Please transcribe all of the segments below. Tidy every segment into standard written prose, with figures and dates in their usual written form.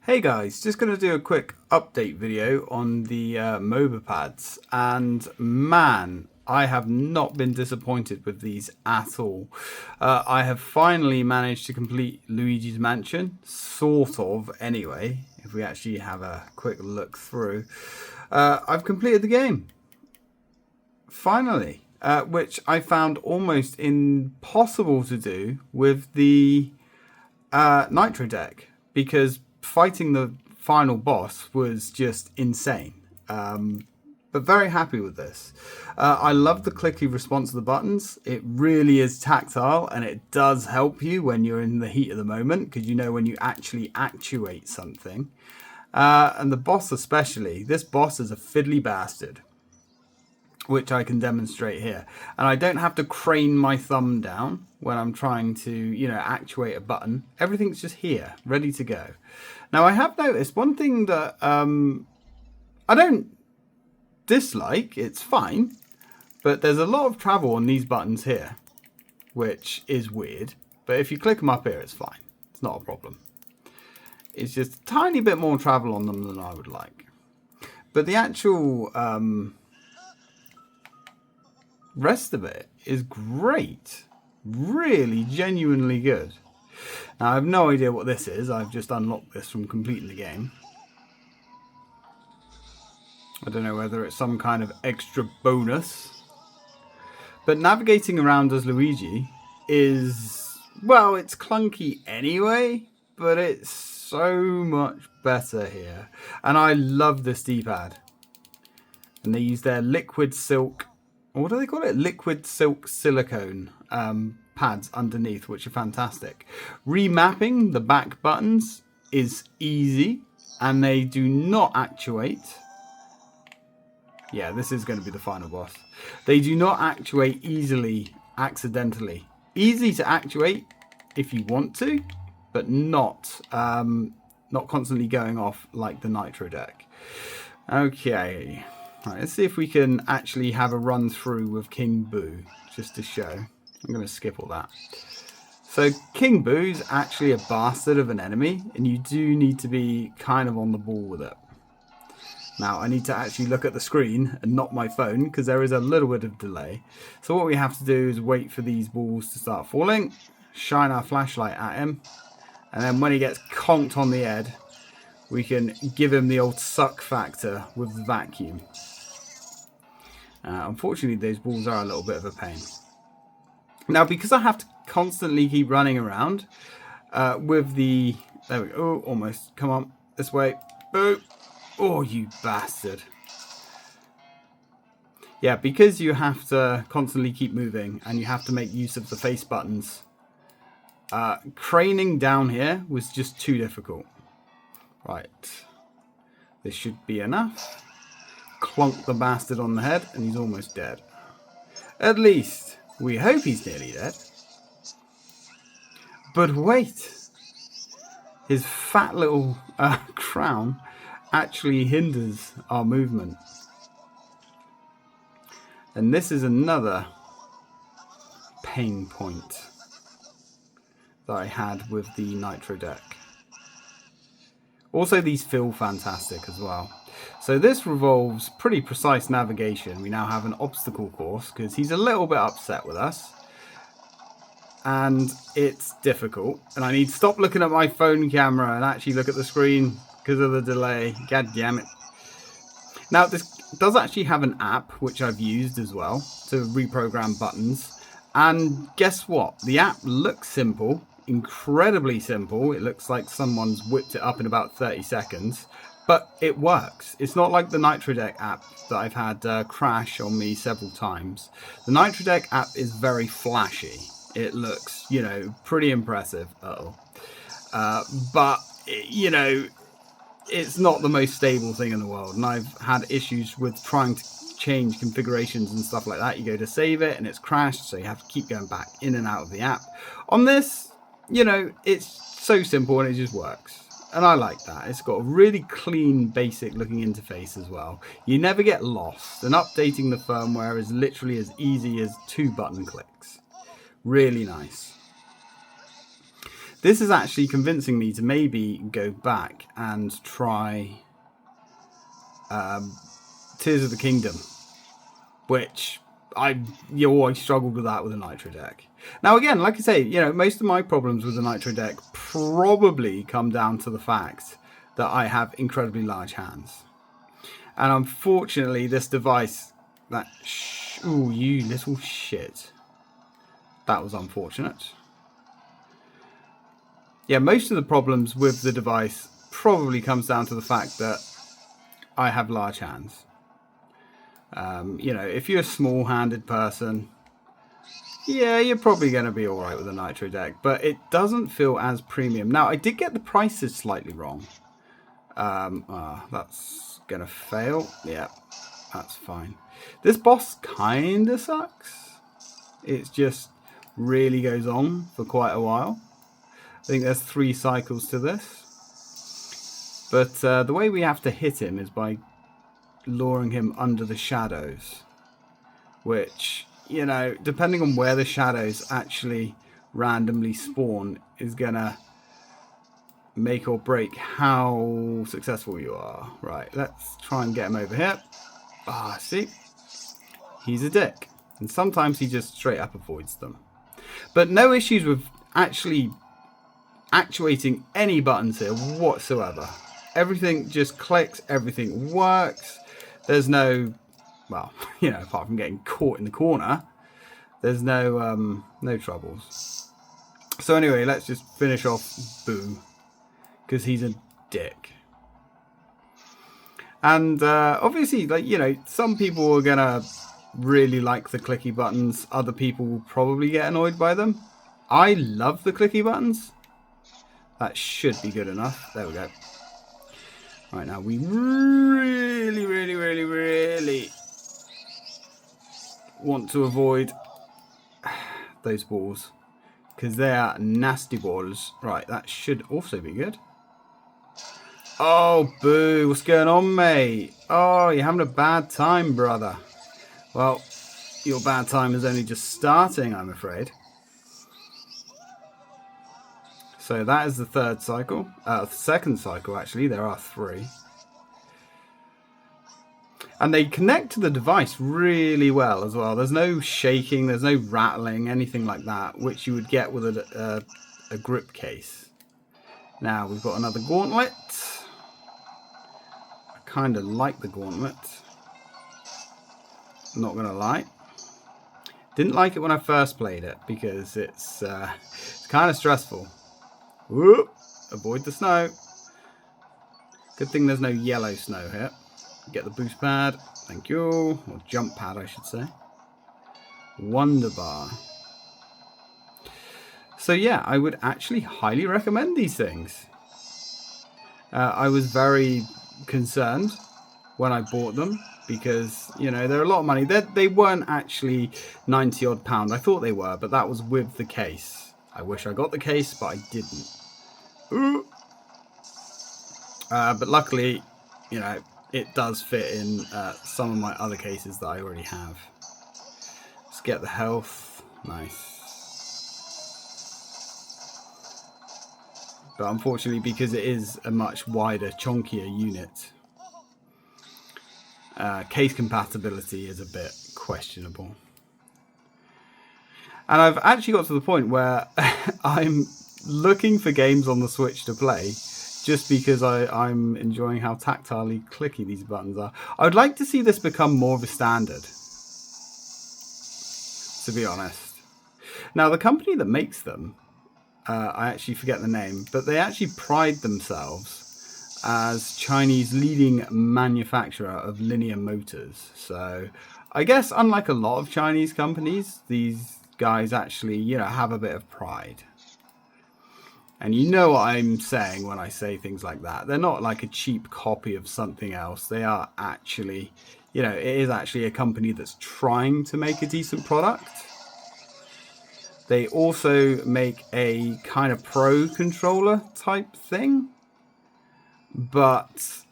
Hey guys, just going to do a quick update video on the Mobapads, and man, I have not been disappointed with these at all. I have finally managed to complete Luigi's Mansion, sort of anyway, if we actually have a quick look through. I've completed the game, finally, which I found almost impossible to do with the Nitro deck, because fighting the final boss was just insane. But very happy with this. I love the clicky response of the buttons. It really is tactile, and it does help you when you're in the heat of the moment, because you know when you actually actuate something. And the boss especially. This boss is a fiddly bastard, which I can demonstrate here. And I don't have to crane my thumb down when I'm trying to, actuate a button. Everything's just here, ready to go. Now, I have noticed one thing that I don't dislike. It's fine. But there's a lot of travel on these buttons here, which is weird. But if you click them up here, it's fine. It's not a problem. It's just a tiny bit more travel on them than I would like. But the actual rest of it is great. Really genuinely good. Now, I have no idea what this is. I've just unlocked this from completing the game. I don't know whether it's some kind of extra bonus. But navigating around as Luigi is, well, it's clunky anyway, but it's so much better here. And I love this D-pad. And they use their liquid silk, what do they call it? Liquid silk silicone pads underneath, which are fantastic. Remapping the back buttons is easy, and they do not actuate. Yeah, this is going to be the final boss. They do not actuate easily, accidentally. Easy to actuate if you want to, but not constantly going off like the Nitro deck. Okay. Right, let's see if we can actually have a run through with King Boo, just to show. I'm going to skip all that. So King Boo's actually a bastard of an enemy, and you do need to be kind of on the ball with it. Now, I need to actually look at the screen and not my phone, because there is a little bit of delay. So what we have to do is wait for these balls to start falling, shine our flashlight at him, and then when he gets conked on the head, we can give him the old suck factor with the vacuum. Unfortunately, those balls are a little bit of a pain. Now, because I have to constantly keep running around with the... There we go. Oh, almost. Come on. This way. Boo. Oh, you bastard. Yeah, because you have to constantly keep moving and you have to make use of the face buttons, craning down here was just too difficult. Right. This should be enough. Clonk the bastard on the head, and he's almost dead. At least, we hope he's nearly dead. But wait! His fat little crown actually hinders our movement. And this is another pain point that I had with the Nitro deck. Also, these feel fantastic as well. So this revolves pretty precise navigation. We now have an obstacle course because he's a little bit upset with us. And it's difficult. And I need to stop looking at my phone camera and actually look at the screen because of the delay. God damn it. Now, this does actually have an app, which I've used as well, to reprogram buttons. And guess what? The app looks simple. Incredibly simple. It looks like someone's whipped it up in about 30 seconds, but it works. It's not like the Nitro Deck app that I've had crash on me several times. The Nitro Deck app is very flashy. It looks, pretty impressive. But it's not the most stable thing in the world, and I've had issues with trying to change configurations and stuff like that. You go to save it and it's crashed, so you have to keep going back in and out of the app. On this, it's so simple and it just works. And I like that. It's got a really clean, basic looking interface as well. You never get lost. And updating the firmware is literally as easy as 2 button clicks. Really nice. This is actually convincing me to maybe go back and try Tears of the Kingdom, which I struggled with that with a Nitro deck. Now again, like I say, most of my problems with the Nitro deck probably come down to the fact that I have incredibly large hands. And unfortunately, this device, ooh, you little shit. That was unfortunate. Yeah, most of the problems with the device probably comes down to the fact that I have large hands. If you're a small-handed person, yeah, you're probably going to be all right with a Nitro deck, but it doesn't feel as premium. Now, I did get the prices slightly wrong. That's going to fail. Yeah, that's fine. This boss kind of sucks. It just really goes on for quite a while. I think there's 3 cycles to this. But the way we have to hit him is by luring him under the shadows, which, depending on where the shadows actually randomly spawn, is gonna make or break how successful you are. Right, let's try and get him over here. See, he's a dick, and sometimes he just straight up avoids them. But no issues with actually actuating any buttons here whatsoever. Everything just clicks, everything works. There's no, well, apart from getting caught in the corner, there's no troubles. So anyway, let's just finish off Boo, because he's a dick. And obviously, some people are gonna really like the clicky buttons. Other people will probably get annoyed by them. I love the clicky buttons. That should be good enough. There we go. Right, now we really, really, really, really want to avoid those balls, because they are nasty balls. Right, that should also be good. Oh, Boo, what's going on, mate? Oh, you're having a bad time, brother. Well, your bad time is only just starting, I'm afraid. So that is the 3rd cycle. 2nd cycle, actually. There are 3. And they connect to the device really well as well. There's no shaking, there's no rattling, anything like that, which you would get with a grip case. Now, we've got another gauntlet. I kind of like the gauntlet. Not going to lie. Didn't like it when I first played it, because it's kind of stressful. Whoop! Avoid the snow. Good thing there's no yellow snow here. Get the boost pad. Thank you. Or jump pad, I should say. Wonder bar. So yeah, I would actually highly recommend these things. I was very concerned when I bought them, because, they're a lot of money. They weren't actually 90 odd pound. I thought they were, but that was with the case. I wish I got the case, but I didn't. Ooh. But luckily, it does fit in some of my other cases that I already have. Let's get the health. Nice. But unfortunately, because it is a much wider, chunkier unit, case compatibility is a bit questionable. And I've actually got to the point where I'm looking for games on the Switch to play, just because I'm enjoying how tactilely clicky these buttons are. I would like to see this become more of a standard, to be honest. Now, the company that makes them, I actually forget the name, but they actually pride themselves as Chinese leading manufacturer of linear motors. So I guess unlike a lot of Chinese companies, these guys actually, have a bit of pride. And you know what I'm saying when I say things like that. They're not like a cheap copy of something else. They are actually, it is actually a company that's trying to make a decent product. They also make a kind of pro controller type thing. But,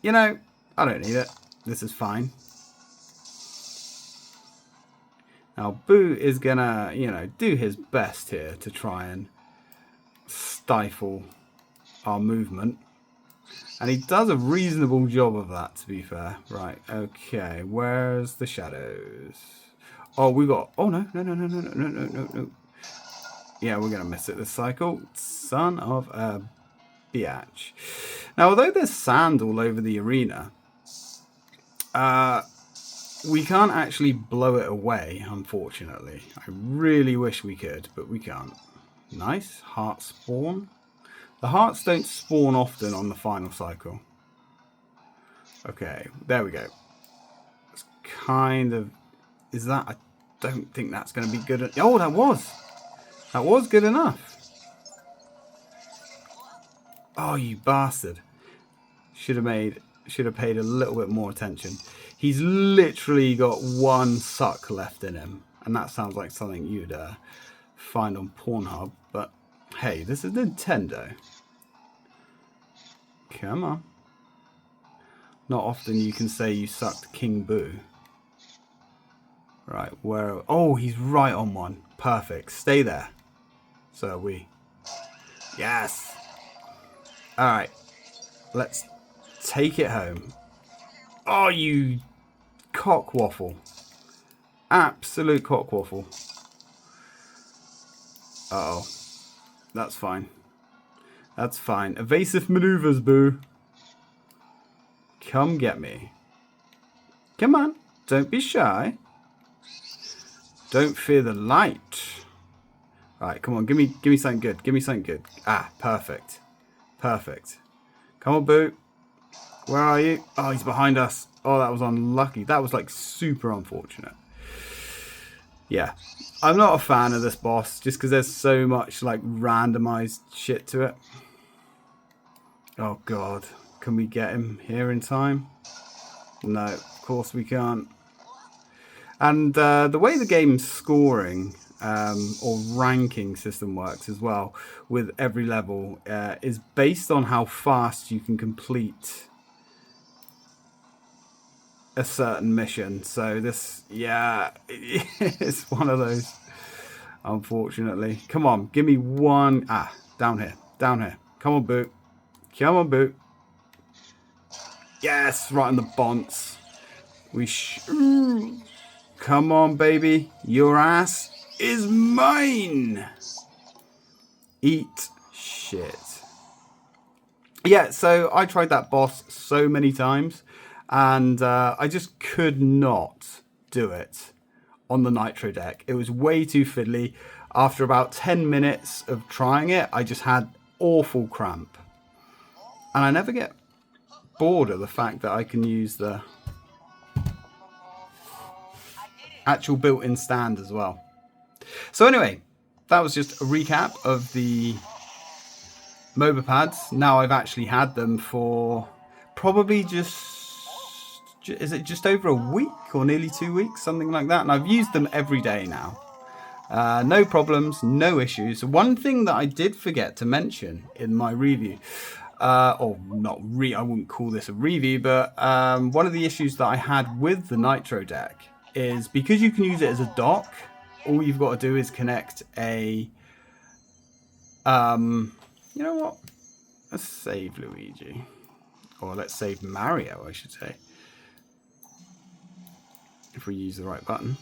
I don't need it. This is fine. Now, Boo is gonna, do his best here to try and stifle our movement. And he does a reasonable job of that, to be fair. Right, okay. Where's the shadows? Oh, we got... Oh, no. No. Yeah, we're going to miss it this cycle. Son of a biatch. Now, although there's sand all over the arena, we can't actually blow it away, unfortunately. I really wish we could, but we can't. Nice. Heart spawn. The hearts don't spawn often on the final cycle. Okay, there we go. It's kind of... Is that... I don't think that's going to be good... Oh, that was! That was good enough. Oh, you bastard. Should have paid a little bit more attention. He's literally got one suck left in him. And that sounds like something you'd find on Pornhub. But hey, this is Nintendo. Come on. Not often you can say you sucked King Boo. Right, where... Oh, he's right on one. Perfect. Stay there. So are we. Yes! Alright. Let's take it home. Oh, you cockwaffle. Absolute cockwaffle. Uh-oh. That's fine. That's fine. Evasive maneuvers, boo. Come get me. Come on. Don't be shy. Don't fear the light. Alright, come on. Give me something good. Give me something good. Ah, perfect. Perfect. Come on, boo. Where are you? Oh, he's behind us. Oh, that was unlucky. That was like super unfortunate. Yeah. I'm not a fan of this boss just because there's so much like randomized shit to it. Oh, God. Can we get him here in time? No, of course we can't. And the way the game's scoring or ranking system works as well with every level is based on how fast you can complete a certain mission. So this, yeah, it's one of those, unfortunately. Come on, give me one. Ah, down here. Come on, Boo. Come on, Boo. Yes, right in the bonce. Come on, baby. Your ass is mine. Eat shit. Yeah, so I tried that boss so many times, and I just could not do it on the Nitro deck. It was way too fiddly. After about 10 minutes of trying it, I just had awful cramp. And I never get bored of the fact that I can use the actual built-in stand as well. So anyway, that was just a recap of the Mobapads. Now I've actually had them for probably is it just over a week or nearly 2 weeks, something like that. And I've used them every day now. No problems, no issues. One thing that I did forget to mention in my review, I wouldn't call this a review, but one of the issues that I had with the Nitro deck is because you can use it as a dock, all you've got to do is connect a, you know what? Let's save Luigi. Or let's save Mario, I should say. If we use the right button.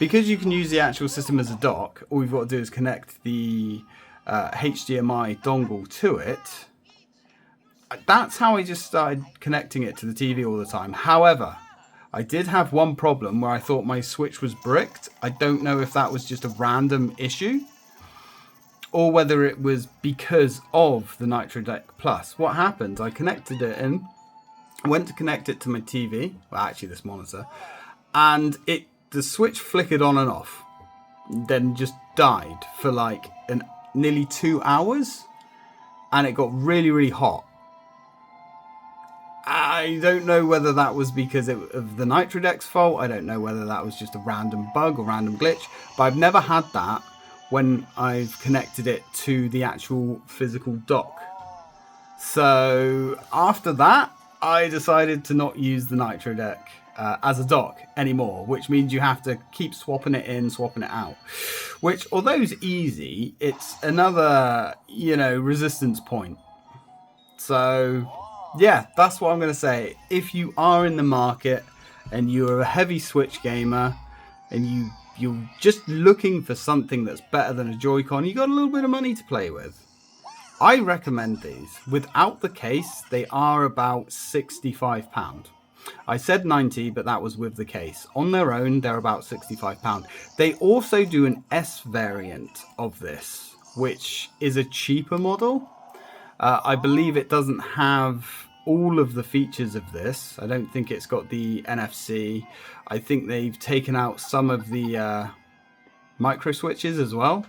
Because you can use the actual system as a dock, all you've got to do is connect the HDMI dongle to it. That's how I just started connecting it to the TV all the time. However, I did have one problem where I thought my Switch was bricked. I don't know if that was just a random issue or whether it was because of the Nitro Deck Plus. What happened? I connected it in, went to connect it to my TV, well actually this monitor, and the Switch flickered on and off, then just died for like nearly 2 hours, and it got really, really hot. I don't know whether that was because of the Nitro Deck's fault. I don't know whether that was just a random bug or random glitch. But I've never had that when I've connected it to the actual physical dock. So after that, I decided to not use the Nitro Deck as a dock anymore, which means you have to keep swapping it in, swapping it out. Which, although is easy, it's another, resistance point. So, yeah, that's what I'm going to say. If you are in the market and you're a heavy Switch gamer and you're just looking for something that's better than a Joy-Con, you got a little bit of money to play with, I recommend these. Without the case, they are about £65. I said 90, but that was with the case. On their own, they're about £65. They also do an S variant of this, which is a cheaper model. I believe it doesn't have all of the features of this. I don't think it's got the NFC. I think they've taken out some of the micro switches as well,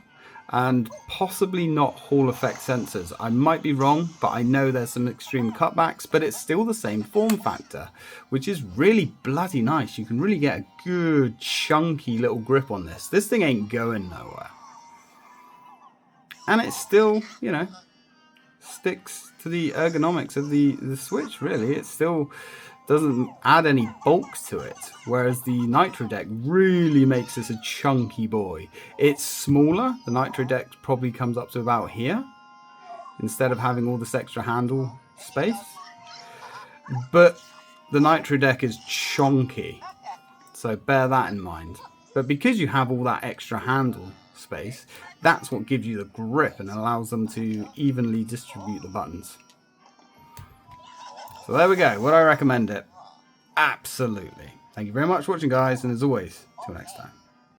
and possibly not Hall effect sensors. I might be wrong, but I know there's some extreme cutbacks, but it's still the same form factor, which is really bloody nice. You can really get a good chunky little grip on this. This thing ain't going nowhere. And it still, sticks to the ergonomics of the Switch, really. It still doesn't add any bulk to it, whereas the Nitro Deck really makes this a chunky boy. It's smaller. The Nitro Deck probably comes up to about here instead of having all this extra handle space, but the Nitro Deck is chunky, so bear that in mind. But because you have all that extra handle space, that's what gives you the grip and allows them to evenly distribute the buttons. So there we go. Would I recommend it? Absolutely. Thank you very much for watching, guys, and as always, till next time.